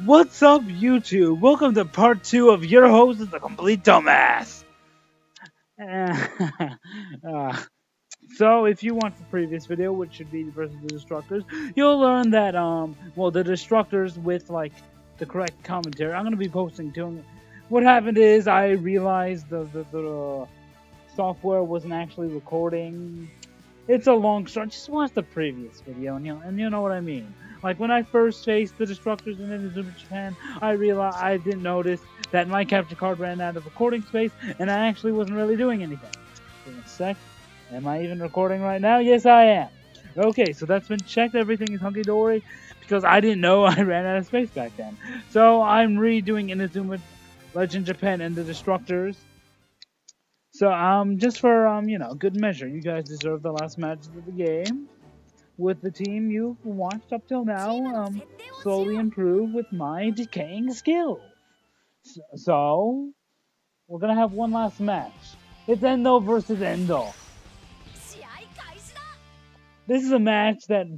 What's up, YouTube? Welcome to part 2 of your host is the complete dumbass. Uh, so, if you watched the previous video, which should be versus the Destructors, you'll learn that, the Destructors with, the correct commentary, I'm going to be posting to them. What happened is, I realized the software wasn't actually recording. It's a long story. Just watch the previous video, and you know what I mean. Like when I first faced the Destructors in Inazuma, Japan, I realized I didn't notice that my capture card ran out of recording space, and I actually wasn't really doing anything. Give me a sec. Am I even recording right now? Yes, I am. Okay, so that's been checked. Everything is hunky dory because I didn't know I ran out of space back then. So I'm redoing Inazuma Legend Japan and the Destructors. So, just for, good measure, you guys deserve the last matches of the game. With the team you've watched up till now, slowly improve with my decaying skill. So, we're gonna have one last match. It's Endo versus Endo. This is a match that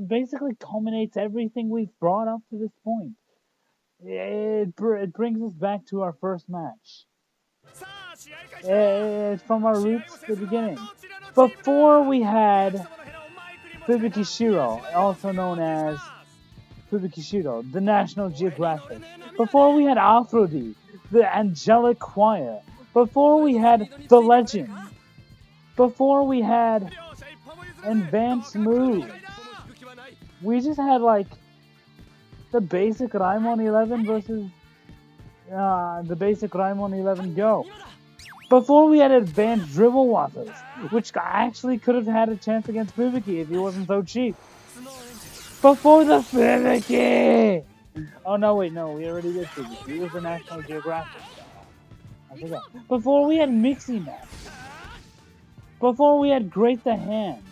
basically culminates everything we've brought up to this point. It brings us back to our first match. It's from our roots to the beginning. Before we had Fubikishiro, also known as Fubikishiro, the National Geographic. Before we had Aphrodite, the Angelic Choir. Before we had the Legend. Before we had advanced moves. We just had the basic Raimon 11 versus the basic Raimon 11 Go. Before we had advanced dribble waters, which actually could have had a chance against Fubuki if he wasn't so cheap. Before the Fubuki! Oh no, wait, no, we already did Fubuki. He was the National Geographic. I forgot. Before we had Mixie Match. Before we had Great the Hand.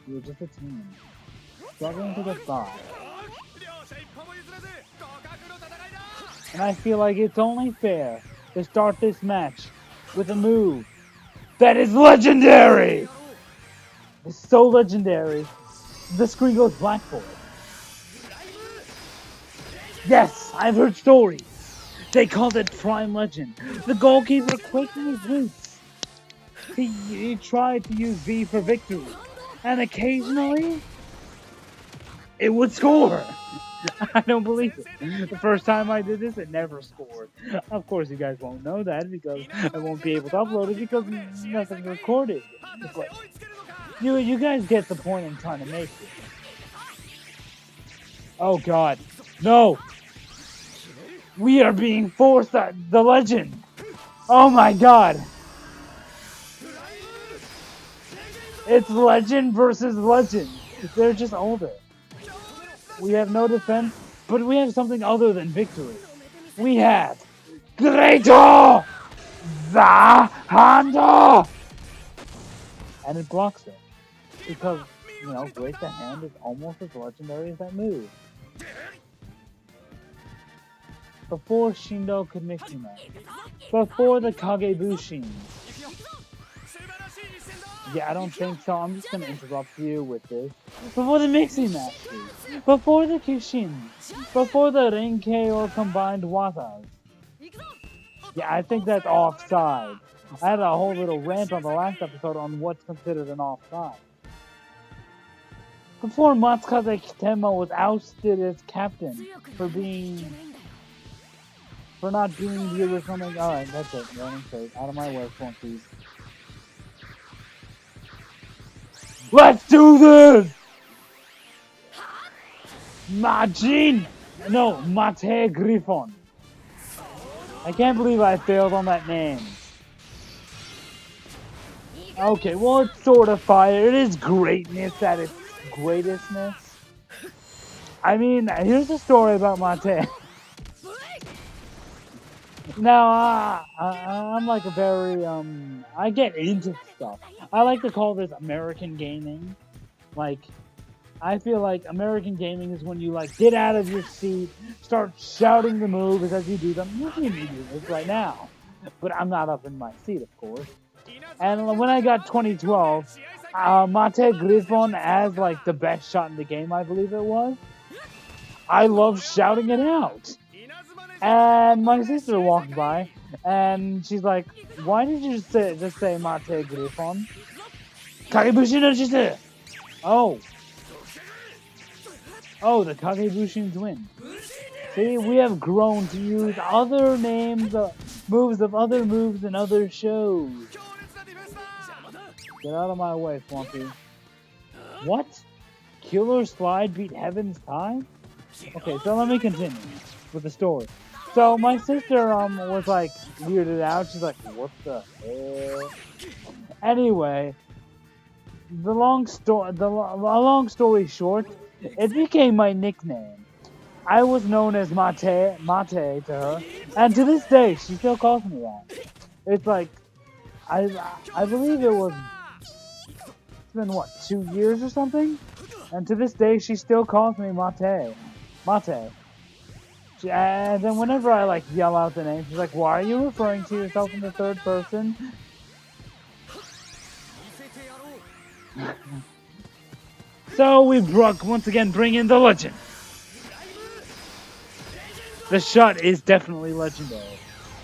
We were just a team. Struggling to get by. And I feel like it's only fair to start this match with a move that is legendary! It's so legendary, the screen goes black for it. Yes, I've heard stories. They called it Prime Legend. The goalkeeper quaking his boots. He tried to use V for victory. And occasionally, it would score. I don't believe it. The first time I did this, it never scored. Of course, you guys won't know that because I won't be able to upload it because nothing's recorded. But you guys get the point I'm trying to make here. Oh God, no! We are being forced at the Legend. Oh my God! It's Legend versus Legend. They're just older. We have no defense, but we have something other than victory. We have Greater the Hand! And it blocks it. Because, Great the Hand is almost as legendary as that move. Before Shindo could mix him up. Before the Kagebushin. Yeah, I don't think so. I'm just gonna interrupt you with this. Before the mixing matches. Before the Kishin. Before the Renkei or combined Watas. Yeah, I think that's offside. I had a whole little rant on the last episode on what's considered an offside. Before Matsukaze Kitema was ousted as captain for not being the original. Alright, that's it. Running straight. Out of my way, please. Let's do this! Mate Griffon. I can't believe I failed on that name. Okay, well, it's sort of fire. It is greatness at its greatestness. I mean, here's a story about Mate. Now, I'm like a very, I get into stuff. I like to call this American gaming. I feel like American gaming is when you, get out of your seat, start shouting the moves as you do them. You see me do this right now. But I'm not up in my seat, of course. And when I got 2012, Mate Griffon as, the best shot in the game, I believe it was. I love shouting it out. And my sister walked by, and she's like, "Why did you just say Mate Griffon? Kagebushi no Jitsu!" Oh, the Kagebushins win. See, we have grown to use other names, moves of other moves in other shows. Get out of my way, Flumpy. What? Killer Slide beat Heaven's Time? Okay, so let me continue with the story. So my sister was like weirded out. She's like, "What the hell?" Anyway, the long story short, it became my nickname. I was known as Mate to her, and to this day she still calls me that. It's like I believe it's been what, 2 years or something, and to this day she still calls me Mate. And then whenever I like yell out the name, she's like, "Why are you referring to yourself in the third person?" So we once again bring in the legend. The shot is definitely legendary.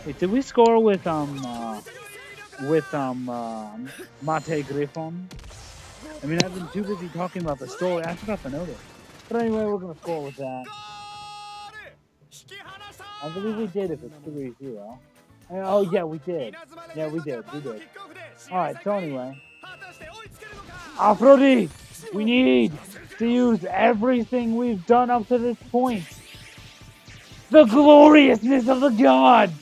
Wait, did we score with Mate Griffon? I mean, I've been too busy talking about the story, I forgot to notice. But anyway, we're gonna score with that. I believe we did if it's 3-0. Oh yeah, we did. Yeah, we did. Alright, so anyway. Aphrodite! We need to use everything we've done up to this point. The gloriousness of the gods!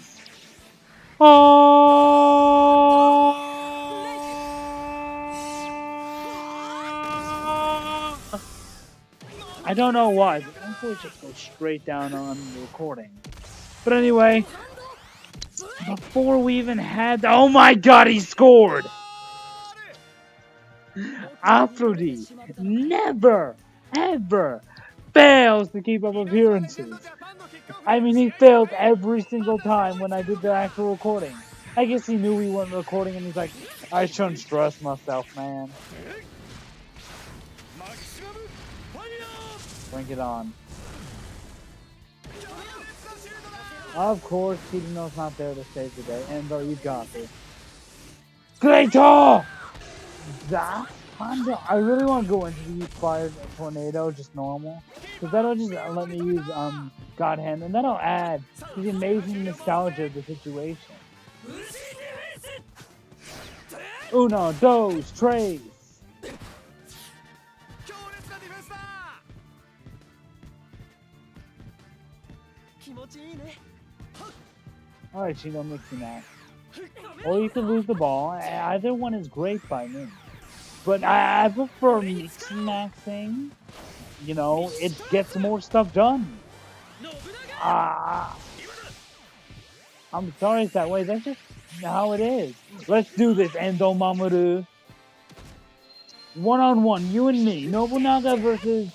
Oh! I don't know why, but I'm going to just go straight down on the recording. But anyway, before we even had... Oh my god, he scored! Aphrodite never, ever fails to keep up appearances. I mean, he failed every single time when I did the actual recording. I guess he knew we weren't recording and he's like, "I shouldn't stress myself, man." Bring it on. Of course, Kirino's not there to save the day, and though you got this. Greater! I really want to go into the fire tornado, just normal, because that'll just let me use God Hand, and that'll add to the amazing nostalgia of the situation. Uno, dos, tres. Alright, Shino, mixing that. Or you could lose the ball. Either one is great by me. But I prefer mixing. You know, it gets more stuff done. I'm sorry it's that way. That's just how it is. Let's do this, Endo Mamoru. 1-on-1, you and me. Nobunaga versus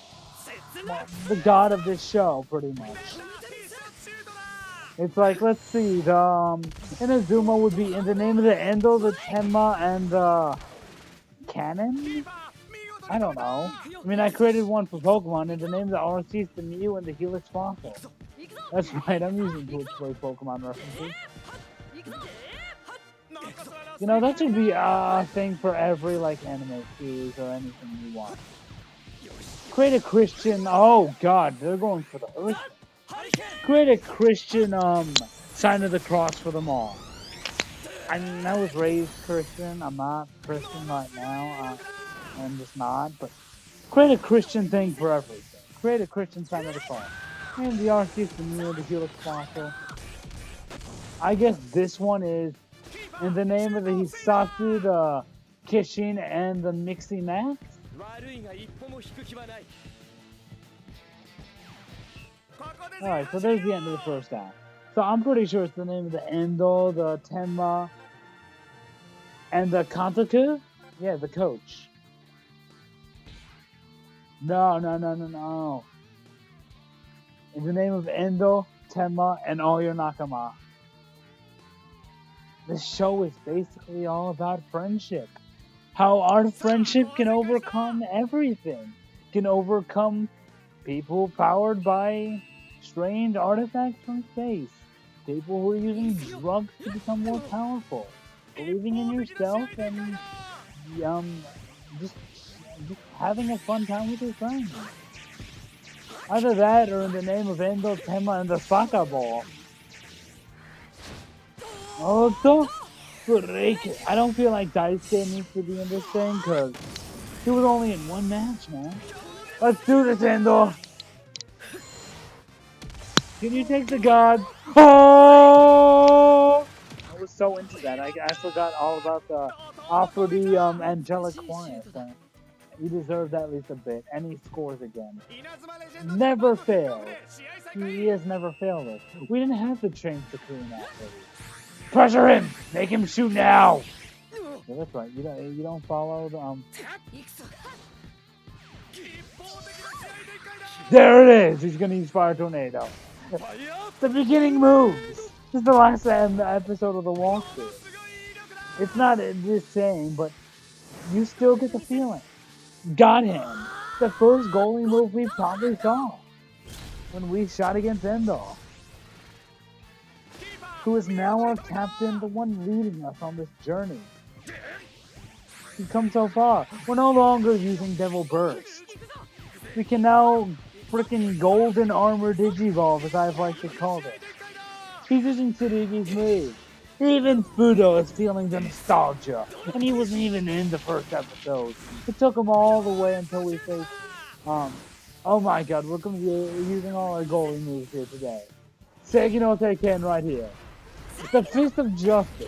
the god of this show, pretty much. It's like, let's see, the Inazuma would be in the name of the Endo, the Tenma, and the Cannon? I don't know. I mean, I created one for Pokemon, and the name of the RC is the Mew and the Helix Fossil. That's right, I'm using Twitch for Pokemon references. You know, that should be a thing for every, like, anime series or anything you want. Create a Christian... Oh, God, they're going for the Earth. Create a Christian, sign of the cross for them all. I mean, I was raised Christian. I'm not Christian right now. I'm just not. But create a Christian thing for everything. Create a Christian sign of the cross. And the Arceus, the Mew, the Helix Fossil. I guess this one is in the name of the Hisatsu, the Kishin, and the Mixie Max. Alright, so there's the end of the first act. So I'm pretty sure it's the name of the Endo, the Tenma, and the Kantaku? Yeah, the coach. No. In the name of Endo, Tenma, and all your Nakama. This show is basically all about friendship. How our friendship can overcome everything. Can overcome People powered by strange artifacts from space. People who are using drugs to become more powerful. Believing in yourself and um, just, just having a fun time with your friends. Either that or in the name of Endo, Tema, and the Saka Ball. Also, I don't feel like Daisuke needs to be in this thing because he was only in one match, man. Let's do this, Endo! Can you take the god? Oh! I was so into that. I forgot all about the offer the angelic choir thing. He deserves at least a bit, and he scores again. Never failed. He has never failed us. We didn't have to change the Korean athlete. Pressure him! Make him shoot now! Yeah, that's right. You don't follow the There it is! He's gonna use Fire Tornado. The beginning moves! This is the last episode of the walkthrough. It's not the same, but you still get the feeling. God Hand. The first goalie move we probably saw when we shot against Endo, who is now our captain, the one leading us on this journey. We've come so far. We're no longer using Devil Burst. We can now frickin' Golden Armor Digivolve, as I've like to call it. He's using Tsurugi's move. Even Fudo is feeling the nostalgia, and he wasn't even in the first episode. It took him all the way until we faced, oh my god, we're going to be using all our goalie moves here today. Seigi no Teiken right here. The Fist of Justice.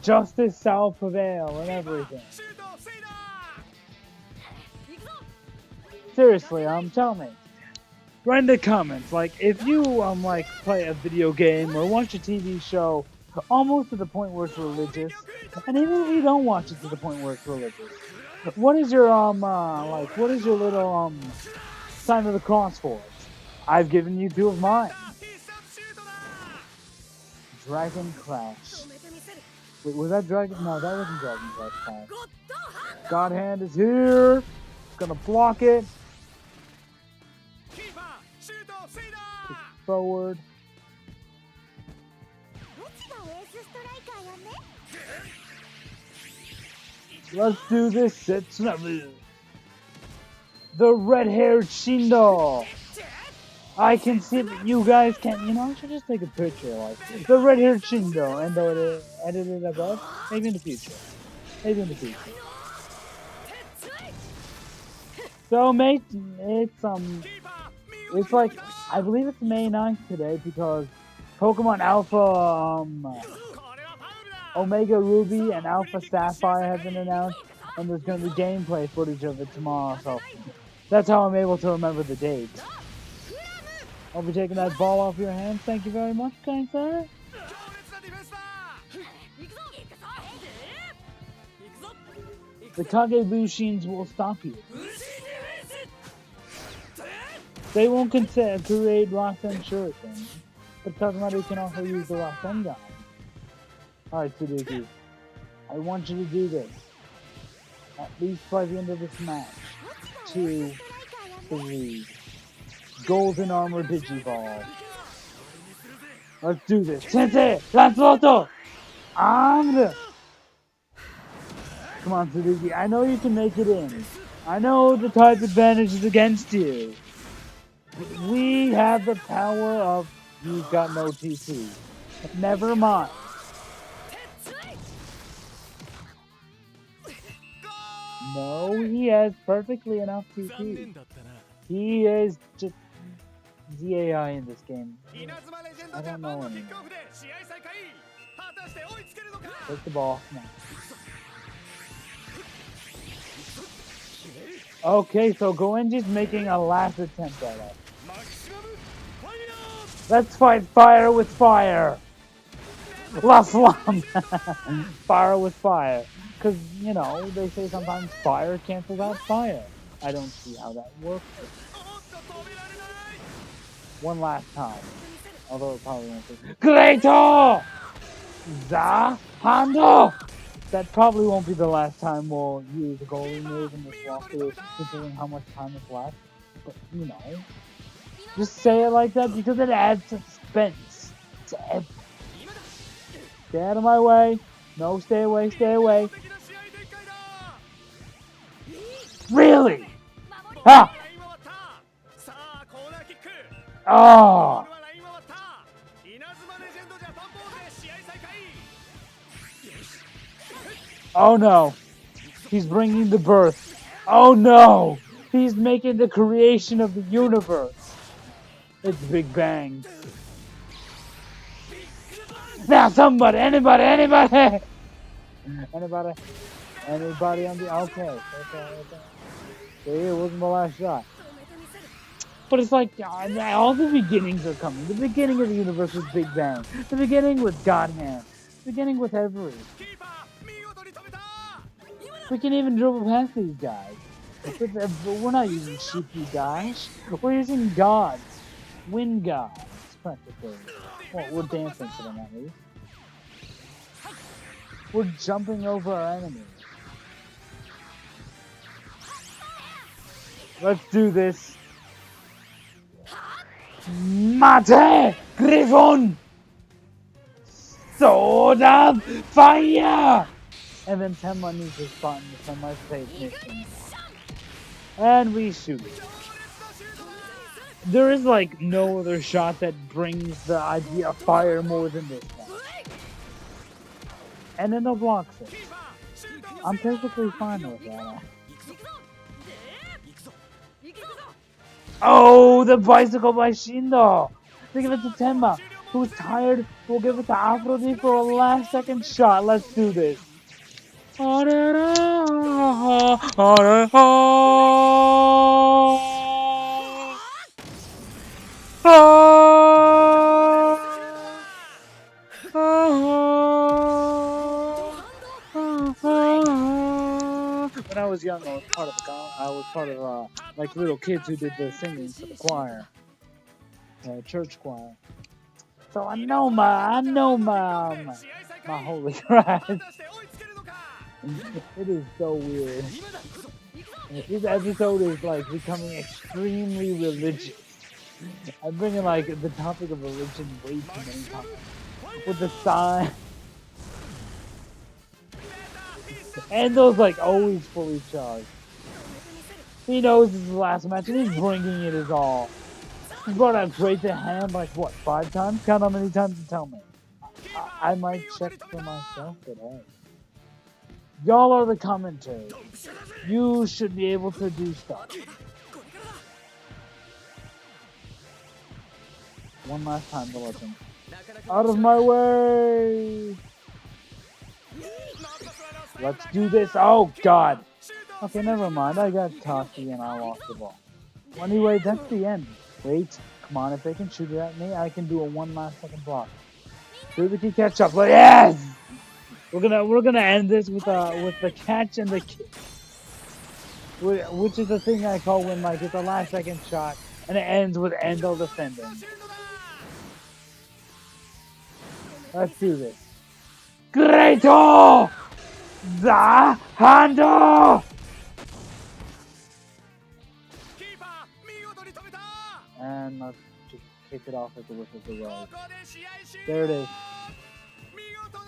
Justice shall prevail and everything. Seriously, tell me. Write in the comments, like, if you, like, play a video game or watch a TV show almost to the point where it's religious, and even if you don't watch it to the point where it's religious, what is your, what is your little, sign of the cross for it? I've given you two of mine. Dragon Crash. Wait, was that Dragon? No, that wasn't Dragon Crash. God Hand is here. Gonna block it. Forward. Let's do this, Setsunabu. The red-haired Shindo. I can see that you guys can't. You know, I should just take a picture like the red-haired Shindo and edit it above. Maybe in the future. Maybe in the future. So, mate, it's like, I believe it's May 9th today because Pokemon Alpha, Omega Ruby and Alpha Sapphire have been announced, and there's going to be gameplay footage of it tomorrow, so that's how I'm able to remember the date. I'll be taking that ball off your hands. Thank you very much, kind sir. The Kage Bushins will stop you. They won't create Rasen Shuriken, but Kazemaru can also use the Rasen gun. Alright, Tsurugi, I want you to do this. At least by the end of this match. 2, 3. Golden Armor Digivolve. Let's do this. Sensei! Lancelotto! And... Come on, Tsurugi. I know you can make it in. I know the type advantage is against you. We have the power of you've got no TP. Never mind. No, he has perfectly enough TP. He is just ZAI in this game. I don't know anymore. Take the ball. Come on. Okay, so Goenji's making a last attempt at it. Let's fight fire with fire! La Flamme! Fire with fire. Because, you know, they say sometimes fire cancels out fire. I don't see how that works. One last time. Although it probably won't be. Greater! The handle! that probably won't be the last time we'll use a goalie move in this walkthrough, considering how much time is left. But, you know, just say it like that because it adds suspense to everything. Stay out of my way. No, stay away, stay away. Really? Ha! Oh! Oh no! He's bringing the birth. Oh no! He's making the creation of the universe. It's Big Bang. Now somebody, anybody, anybody! Anybody on the... Okay. See, it wasn't the last shot. But it's like, all the beginnings are coming. The beginning of the universe was Big Bang. The beginning was God Hand. The beginning with every. We can even dribble past these guys. But we're not using Shifu Dash. We're using gods. Wind gods, practically. Well, we're dancing for them at least. We're jumping over our enemies. Let's do this. Mate! Griffon! Sword of Fire! And then Tenma needs his button to Tenma's mission. And we shoot it. There is like no other shot that brings the idea of fire more than this one. And then no blocks it. I'm perfectly fine with that. Oh, the bicycle by Shindo! They give it to Tenma, who's tired. We'll give it to Aphrodite for a last second shot. Let's do this. When I was young, I was part of like little kids who did the singing for the choir, church choir. So I know my holy Christ. It is so weird. This episode is like becoming extremely religious. I'm bringing like the topic of religion way too many times. With the sign. And those like always fully charged. He knows this is the last match and he's bringing it his all. He's brought out Great to Hand like what, 5 times? Count how many times to tell me. I might check for myself, but hey. Y'all are the commentary. You should be able to do stuff. One last time to let them. Out of my way! Let's do this. Oh, God. Okay, never mind. I got cocky and I lost the ball. Anyway, that's the end. Wait. Come on. If they can shoot it at me, I can do a 1 last second block. Ruby can catch up. Yes! We're gonna end this with the catch and the kick. Which is the thing I call when like it's a last second shot and it ends with Endo defending. Let's do this. Greato! The Hando! And let's just kick it off at the whiff of the road. There it is.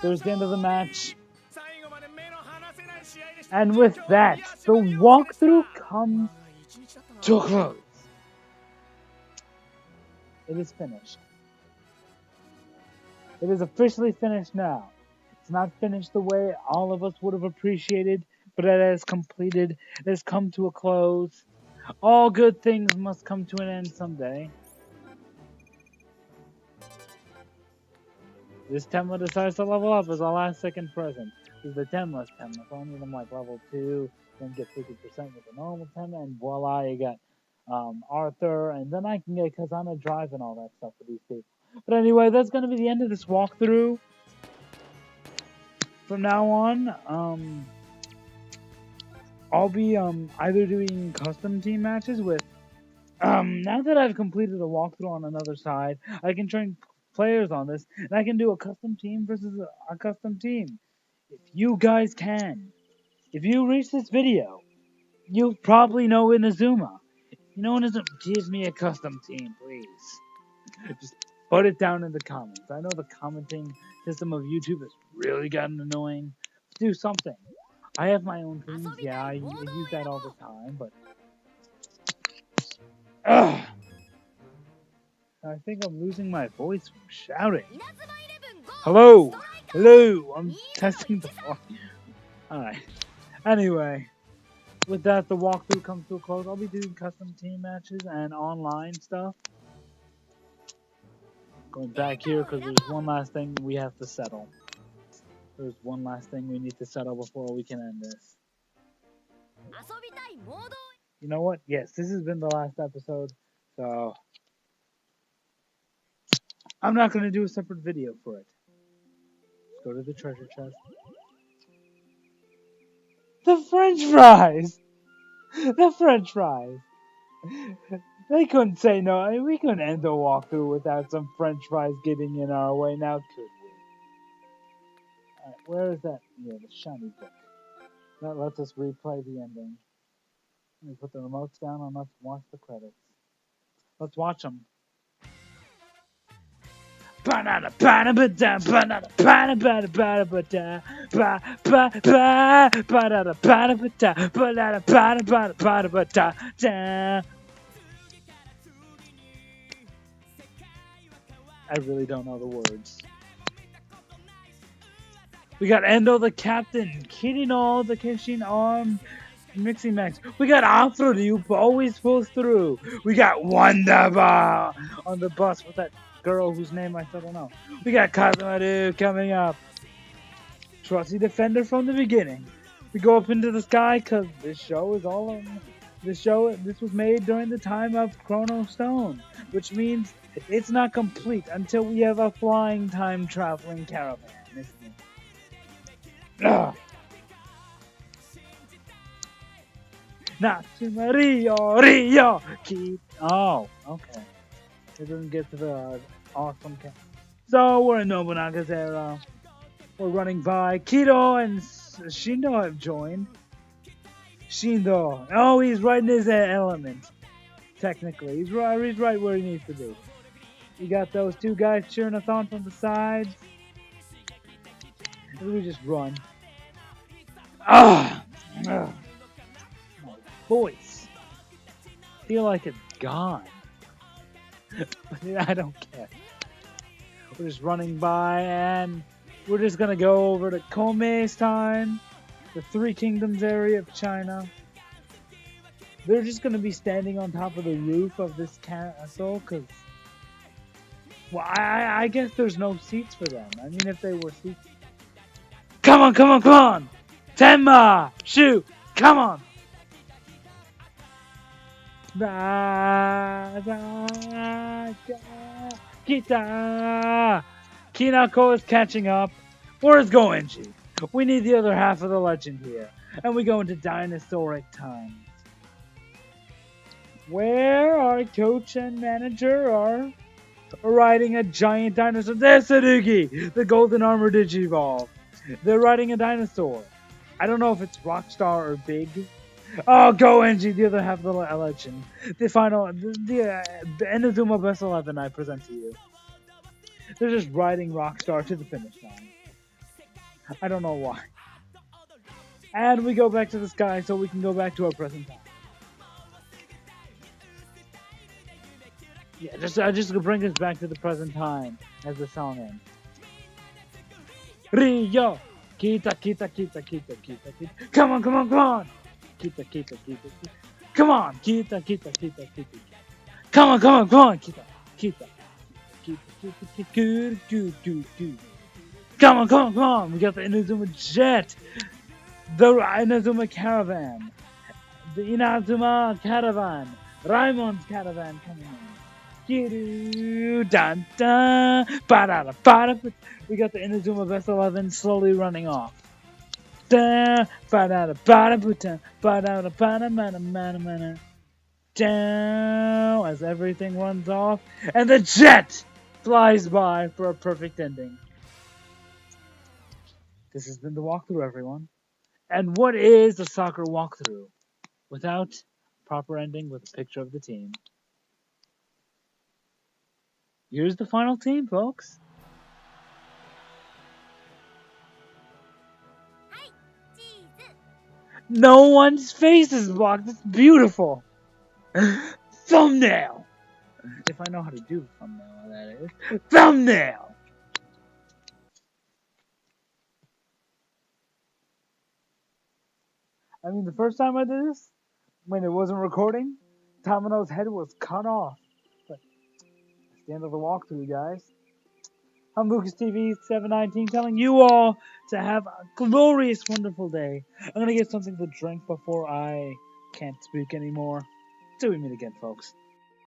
There's the end of the match. And with that, the walkthrough comes to a close. It is finished. It is officially finished now. It's not finished the way all of us would have appreciated, but it has completed. It has come to a close. All good things must come to an end someday. This Tenma decides to level up as a last second present. This is the Tenma's Tenma, so I need them like level 2, then get 50% with the normal Tenma, and voila, you got Arthur, and then I can get Kazana Drive and all that stuff for these people. But anyway, that's going to be the end of this walkthrough. From now on, I'll be either doing custom team matches with... now that I've completed a walkthrough on another side, I can train players on this, and I can do a custom team versus a custom team. If you guys can, if you reach this video, you probably know Inazuma. You know Inazuma, give me a custom team, please. Just put it down in the comments. I know the commenting system of YouTube has really gotten annoying. Do something. I have my own things. Yeah, I use that all the time, but ugh, I think I'm losing my voice from shouting. Hello, hello. I'm testing the volume. All right. Anyway, with that, the walkthrough comes to a close. I'll be doing custom team matches and online stuff. Going back here because there's one last thing we have to settle. There's one last thing we need to settle before we can end this. You know what? Yes, this has been the last episode, so I'm not going to do a separate video for it. Let's go to the treasure chest. The French fries! The French fries! They couldn't say no. I mean, we couldn't end the walkthrough without some French fries getting in our way, now could we? Alright, where is that? Yeah, the shiny book. That lets us replay the ending. Let me put the remotes down and let's watch the credits. Let's watch them. Banana banana banana banana banana banana banana banana banana banana banana banana. I really don't know the words. We got Endo the captain, Kirino the Kishin arm, mixing max. We got Afro who always pulls through. We got Wonderbar on the bus with that girl whose name I still don't know. We got Kazumaru coming up. Trusty defender from the beginning. We go up into the sky because this show is all on. This was made during the time of Chrono Stone, which means it's not complete until we have a flying time traveling caravan, isn't it? Ugh. Rio, keep. Oh, okay. It doesn't get to the awesome camp. So we're in Nobunaga's era. We're running by. Kido and Shindo have joined. Shindo. Oh, he's right in his element. Technically, he's right where he needs to be. We got those two guys cheering us on from the sides. And we just run. My voice. I feel like it's gone. But I don't care. We're just running by and we're just gonna go over to Komei's time, the Three Kingdoms area of China. They're just gonna be standing on top of the roof of this castle because, well, I guess there's no seats for them. I mean, if they were seats. Come on! Tenma! Shoot! Come on! Kita! Kinako is catching up. Where's Goenji? We need the other half of the legend here. And we go into dinosauric times. Where our coach and manager are riding a giant dinosaur. There's Sarugi, the golden armor Digivolve. They're riding a dinosaur. I don't know if it's Rockstar or Big. Oh, Goenji, the other half of the legend. The final, the Inazuma Best 11 I present to you. They're just riding Rockstar to the finish line. I don't know why. And we go back to the sky so we can go back to our present time. Yeah, just to bring us back to the present time as the song ends. Rio! Kita. Come on! Kita. Come on! Kita. Come on! Kita. Come on! We got the Inazuma Jet! The Inazuma Caravan! The Inazuma Caravan! Raimon's Caravan coming in! Dun dun! We got the Inazuma Best 11 slowly running off. Down as everything runs off, and the jet flies by for a perfect ending. This has been the walkthrough, everyone. And what is a soccer walkthrough without proper ending with a picture of the team? Here's the final team, folks. No one's face is blocked. It's beautiful. Thumbnail. If I know how to do thumbnail, that is. Thumbnail. I mean, the first time I did this, when it wasn't recording, Tamino's head was cut off. But that's the end of the walkthrough, guys. I'm Lucas TV 719 telling you all to have a glorious, wonderful day. I'm going to get something to drink before I can't speak anymore. Till we meet again, folks.